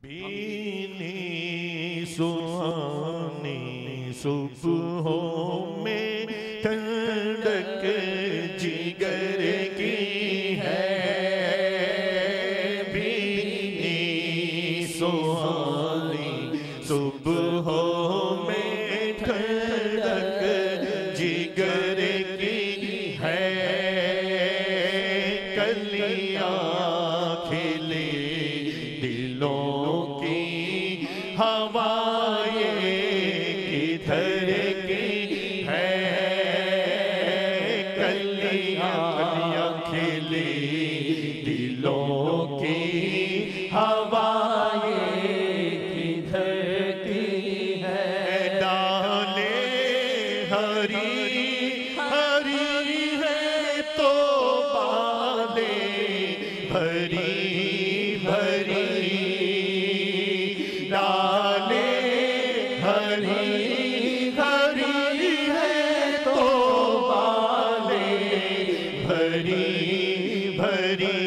बीनी सुहानी सुबहों में ठंडक जिगर की है। बीनी सुहानी सुबहों में ठंडक जिगर की है। कलियां खिली दिलों की हवाएं किधर की है। कलियां खिली दिलों की हवाएं किधर की है। डाले हरी हरी है तो बाले भरी भरी। डाले हरी हरी है तो बाले भरी भरी।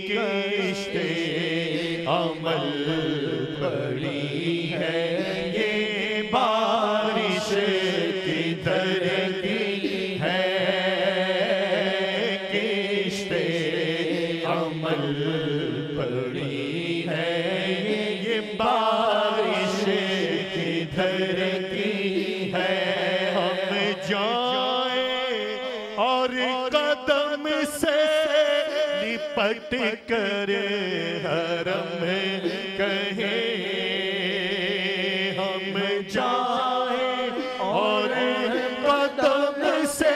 किश्ते अमल पड़ी है ये बारिश किधर की है। किश्ते अमल पड़ी है ये बारिश किधर की है। हम जाए और कदम से लिपट कर हरम कहे। हम जाए और कदम से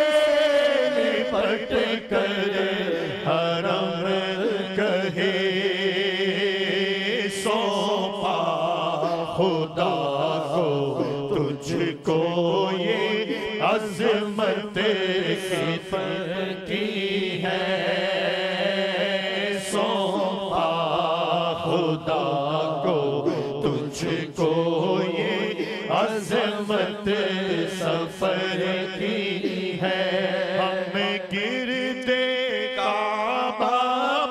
लिपट कर हरम कहे। सौंपा खुदा को तुझको ये अज़मत की है। सौंपा खुदा को तुझको ये अज़मत सफर की है। हम गिरते काबा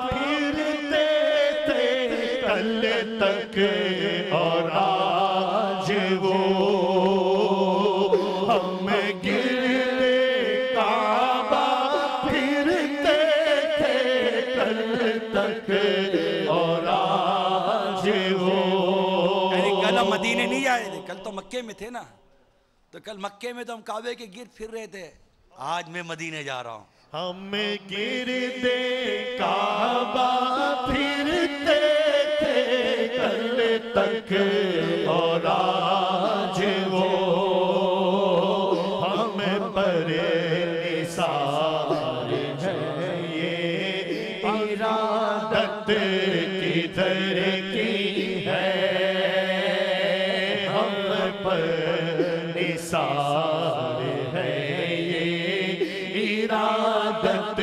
फिरते थे कल तक और आज वो। हम गिरते काबा फिरते थे कल तक और आज वो। कल हम मदीने नहीं आए थे, कल तो मक्के में थे ना। तो कल मक्के में तो हम काबे के गिर्द फिर रहे थे। आज मैं मदीने जा रहा हूँ। हम गिरते काबा फिरते थे कल तक और आज वो। हम पर निसार है ये इरादत किधर की है। हम पर निसार है ये इरादत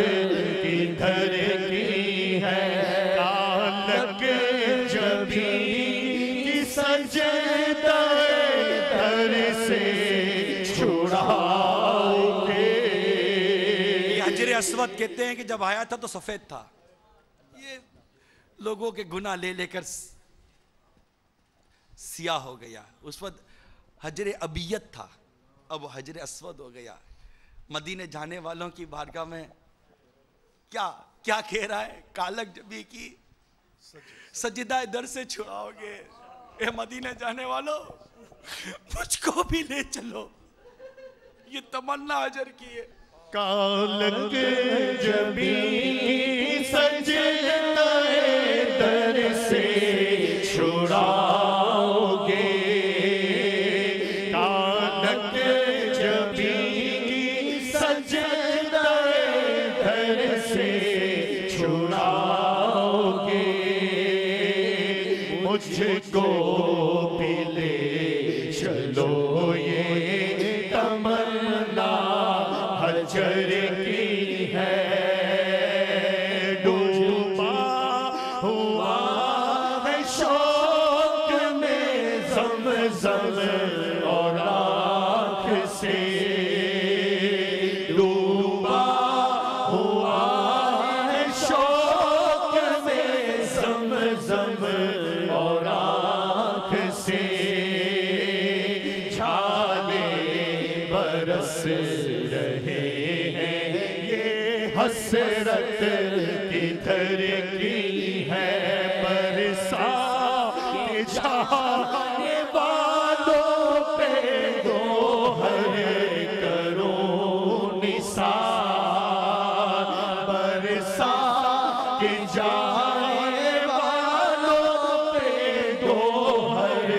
किधर की है। कालक जबी की सजदा दर से छुड़ाओगे। हजरे अस्वद कहते हैं कि जब आया था तो सफेद था। ये लोगों के गुनाह ले लेकर सियाह हो गया। उस वक्त हजरे अबियत था, अब हजरे अस्वद हो गया। मदीने जाने वालों की बारगाह में क्या क्या कह रहा है? कालक जबी की सजदा दर से छुड़ाओगे। ए मदीने जाने वालों, मुझको भी ले चलो। ये तमन्ना हजर की है। कालक जबी की सजदा दर से छुड़ाओगे। कालक जबी की सजदा दर से छुड़ाओगे। मुझको भी ले चलो ये तमन्ना हजर की है। डूबा हुआ है शौक में ज़मज़म और आँख से। डूबा हुआ है शौक में ज़मज़म जम और आँख से छाले बरस रहे हैं, ये हसरत किधर की है। बरसा के जाने वालों पे गोहर करो निसार, बरसा के जाने वालों पे गोहर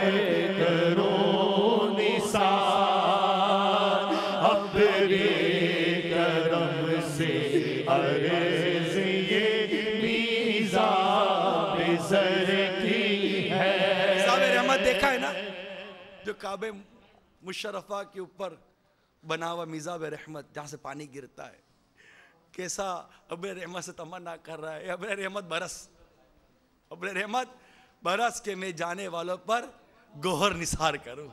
करो निसार। अपने करम से अर्ज़ ये मीज़ा बेज़र की है। साहब रहमत देखा है ना, जो काबे मुशर्रफा के ऊपर बना हुआ मिज़ाब रहमत, जहाँ से पानी गिरता है, कैसा अब्रे रहमत से तमन्ना कर रहा है, अब्रे रहमत बरस, अब्रे रहमत बरस के मैं जाने वालों पर गोहर निसार करूं।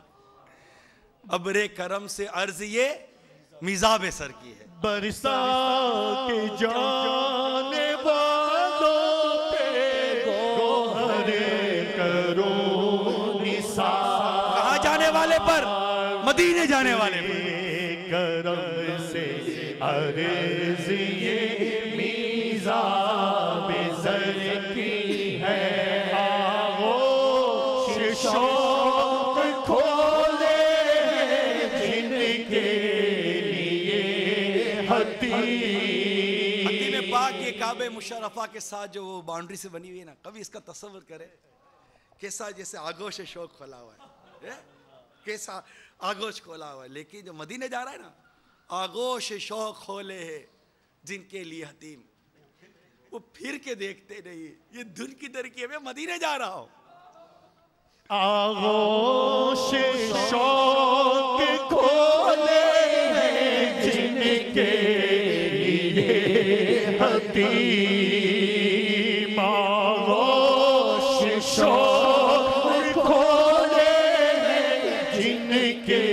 अब्रे करम से अर्ज ये मिज़ाब सर की है। बरसा के जाने वालों पे गोहर करो निसार। कहाँ जाने वाले पर? मदीने जाने वाले पर। करम से अर्ज़ ये मीज़ाब ज़र की है। आगोश शौक़ खोले जिनके लिए हतीम में पाक ये काबे मुशर्रफा के साथ जो वो बाउंड्री से बनी हुई है ना, कभी इसका तस्वर करे कैसा जैसे आगोश शौक खोला हुआ है, कैसा आगोश खोला हुआ है। लेकिन जो मदीने जा रहा है ना, आगोश शौक खोले है जिनके लिए हतीम, वो फिर के देखते नहीं, ये धुन की दर की है, मैं मदीने जा रहा हूं। आगोश शौक खोले जिनके लिए हतीम, आगोश शौक खोले जिनके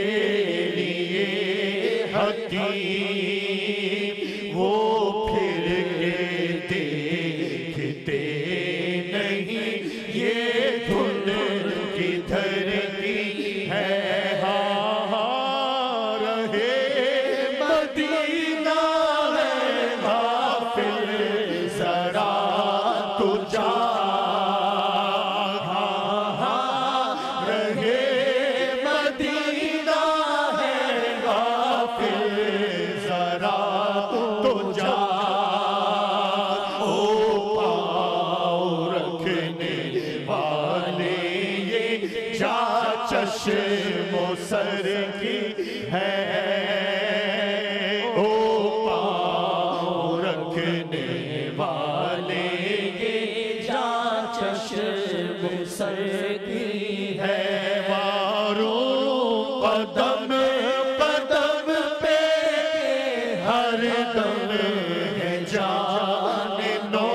लिए हतीम, वो फिर के देखते नहीं ये धुन किधर की है। हाँ रहे मदीना है गाफिल जरा तो जाग। हाँ रहे मदीना है गाफिल जरा तो जाग। ओ पाँव रखने वाले ये जा चश्मो सर की है। ओ पाँव रखने वाले ये जा चश्मो सर की है। वारों कदम कदम पे हर दम है जान नो।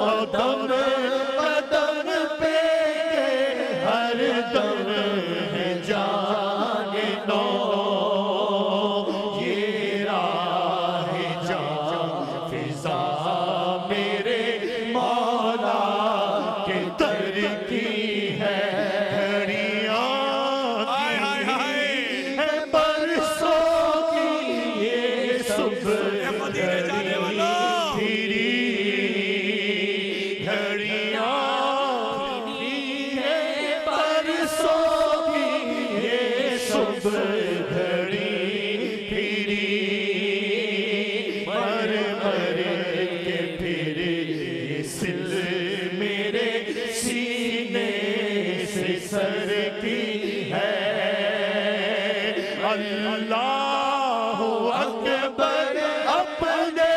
कदम कदम पे हर दम है जान नो। ये राह जान फिजा मेरे मौला के दर की है। घड़ियाँ हाय हाय हाय, है बरसों की ये सुबह मदीने जाने वालों, फिरी घड़ियाँ है बरसों की ये सुबह घड़ी फिरी। मर मर के फिर ये सिल मेरे सीने से सर की है। अल्लाहु अकबर अपने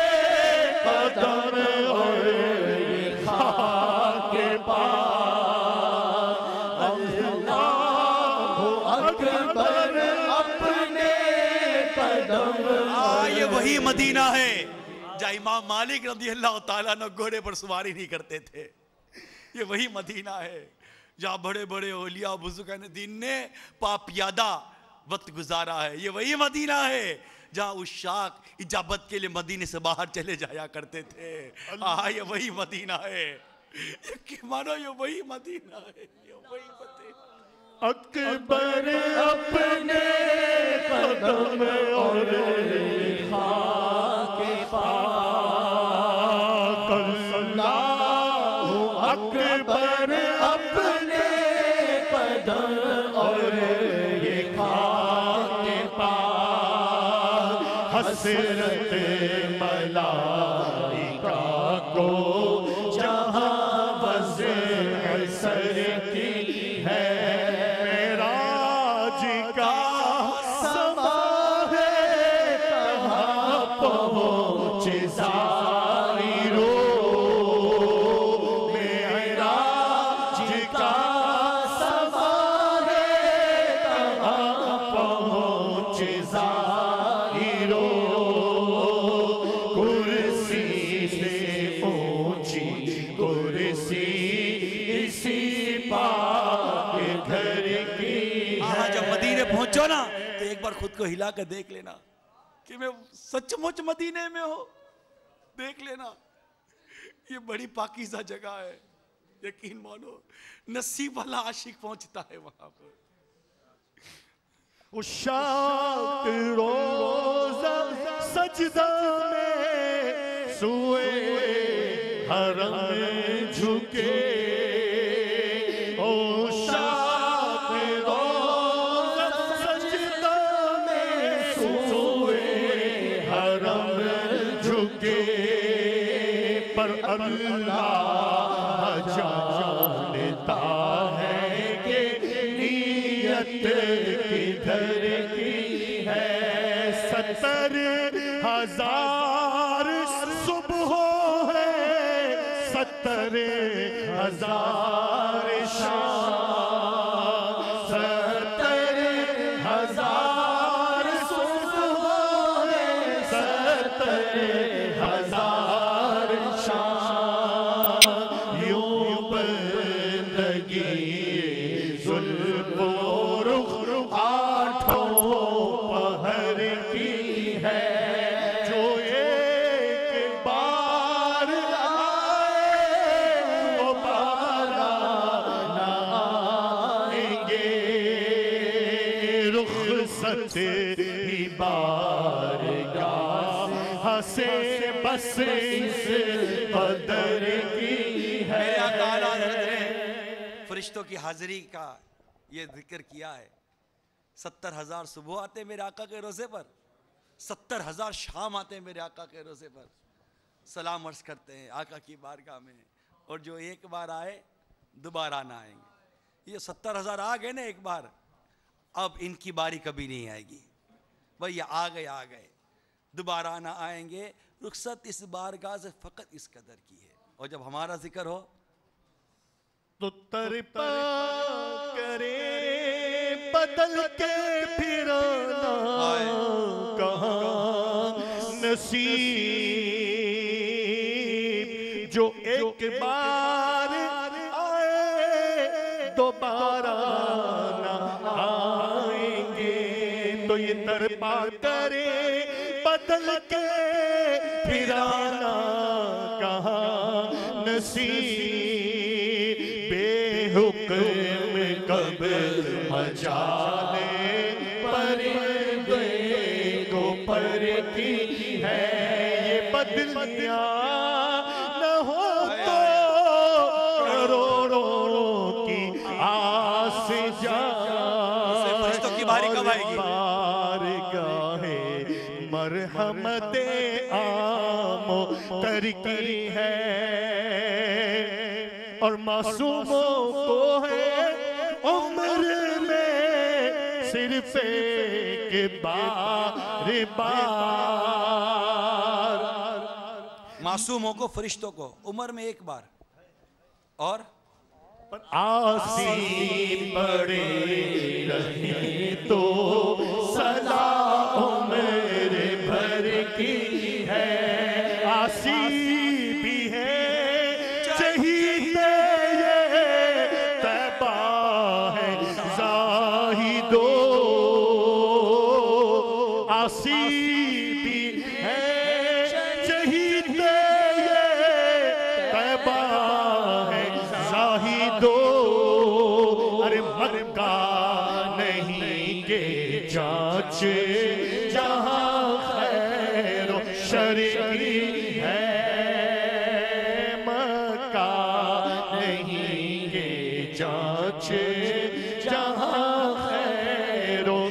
कदम और ये खाक पास। अल्लाहु अकबर अपने कदम। ये वही मदीना है जहाँ इमाम मालिक रज़ी अल्लाह ताला अन्हु घोड़े पर सवारी नहीं करते थे। ये वही मदीना है जहाँ बड़े बड़े औलिया बुजुर्गान दीन ने पापियादा वक्त गुजारा है। ये वही मदीना है जहां उशाक इजाबत के लिए मदीने से बाहर चले जाया करते थे। ये वही मदीना है, ये मानो ये वही मदीना है, ये वही मदीना। अकबर अपने कदम और खाके पाक, अल्लाहु अकबर अपने कदम और ये खाके पाक, हसरत मलाइका को जहां वज़्र सर की है, पहुंचो ना तो एक बार खुद को हिला कर देख लेना कि मैं सचमुच मदीने में हो। देख लेना, ये बड़ी पाकीज़ा जगह है, यकीन मानो नसीब वाला आशिक पहुंचता है वहां पर। उशाक रोज़ा सजदा में सुए हरम झुके, अल्लाह जानता है कि नीयत किधर की है। 70,000 सुबह है, 70,000 शाम, 70,000 सुबह है, 70,000 से बस इस कदर की है। फरिश्तों की हाजिरी का ये जिक्र किया है। 70,000 सुबह आते मेरे आका के रोजे पर, 70,000 शाम आते मेरे आका के रोजे पर, सलाम अर्ज करते हैं आका की बारगाह में, और जो एक बार आए दोबारा ना आएंगे। ये 70,000 आ गए ना एक बार, अब इनकी बारी कभी नहीं आएगी। भैया आ गए दोबारा ना आएंगे। रुखसत इस बारगाह से फकत इस कदर की है। और जब हमारा जिक्र हो तो तड़पा करे बदल के फिर कहाँ नसीब, जो एक बार आए दोबारा ना आएंगे। तो ये तड़पा करे बदल के फिर आना कहाँ नसीब, बेहुक्म कब मचाले परिंदे को पर की है। ये बदलियां न हो तो करोड़ों की आस जा, फरिश्तों की बारी कब आएगी? मरहमते आमो तरकी है, और मासूमों को है उम्र में सिर्फ एक बार। मासूमों को, फरिश्तों को उम्र में एक बार। और आसी पड़े रहे तो सलाह मेरे भर की है। आसी भी है चाहिए ये तैबा है जाहिदो, आसी के जांच जहां खैरो शर की है, मक्का नहीं के जांच जहां खैरो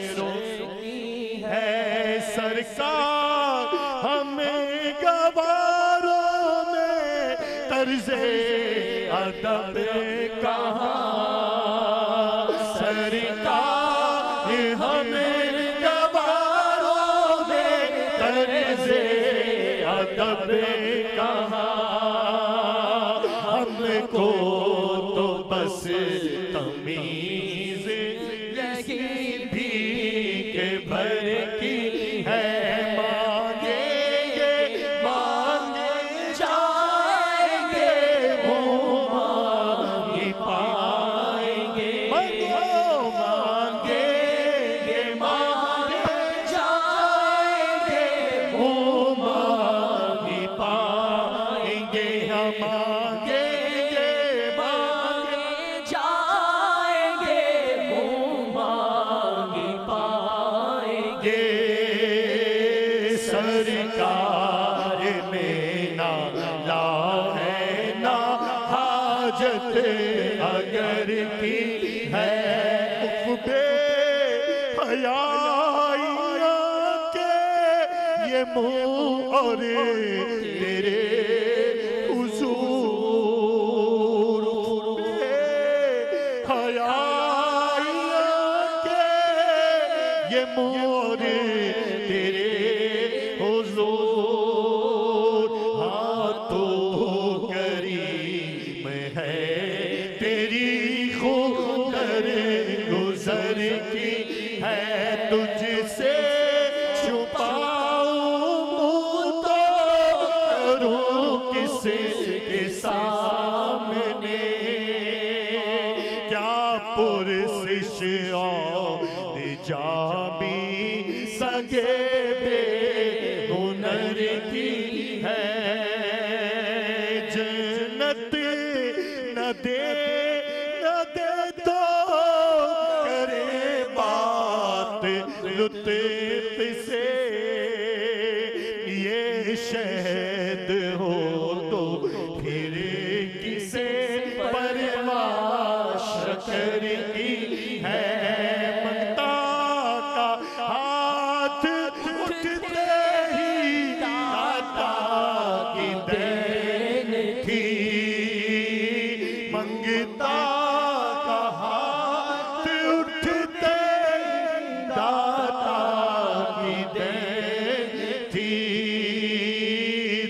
है। सरकार हमें गवारों में तर्ज़े अदब कहाँ, सरकार हमें गवारों में तर्ज़े अदब कहाँ। हमको तो बस तमीज़ यही भीख भर की है, मांगेंगे मांगे जाएंगे वो मांगे पाएंगे, मांगेंगे मांगे जाएंगे वो मांगे पाएंगे, हम मांगेंगे मांगे जाएंगे वो मांगे पाएंगे। सरकार में ना ला है ना हाजत अगर की है, उफ़्बे हयाइया के ये मुँह और तेरे हुजूर, उफ़्बे हयाइया के ये मुँह और तेरे हुजूर। हाँ तो करीम है तेरी खुदर गुजर की है, तुझसे छुपाऊं मुँह तो करूं किसके सामने, क्या पुरसिश और जामी सगे बेहुनर की है। जन्नत न दे तो करे बात लुत्फ से, ये शहद हो तो फिर किसे परवाह शकर की है। ममता का हाथ उठते ही दाता की देन थी, मंगता का हाथ उठते दाता की देन थी।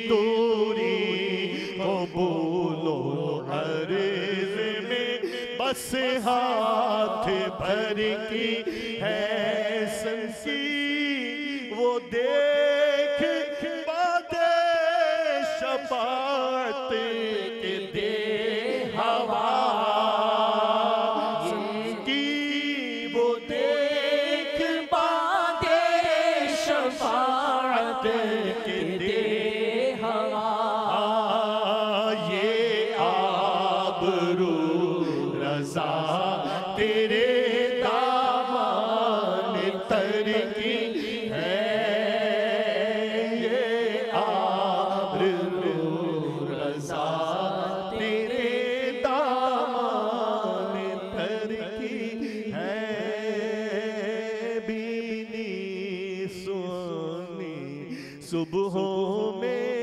दूरी कबूलो अर्ज़ में बस हाथ भर की है, संसी वो देख बादे शफाअत के दे हवा, संसी वो देख बादे शफाअत के दे हवा। ये आबरू रज़ा तेरे दामन तर की है, ये आबरू रज़ा तेरे दामन तर की है। बीनी सुनी सुबहों में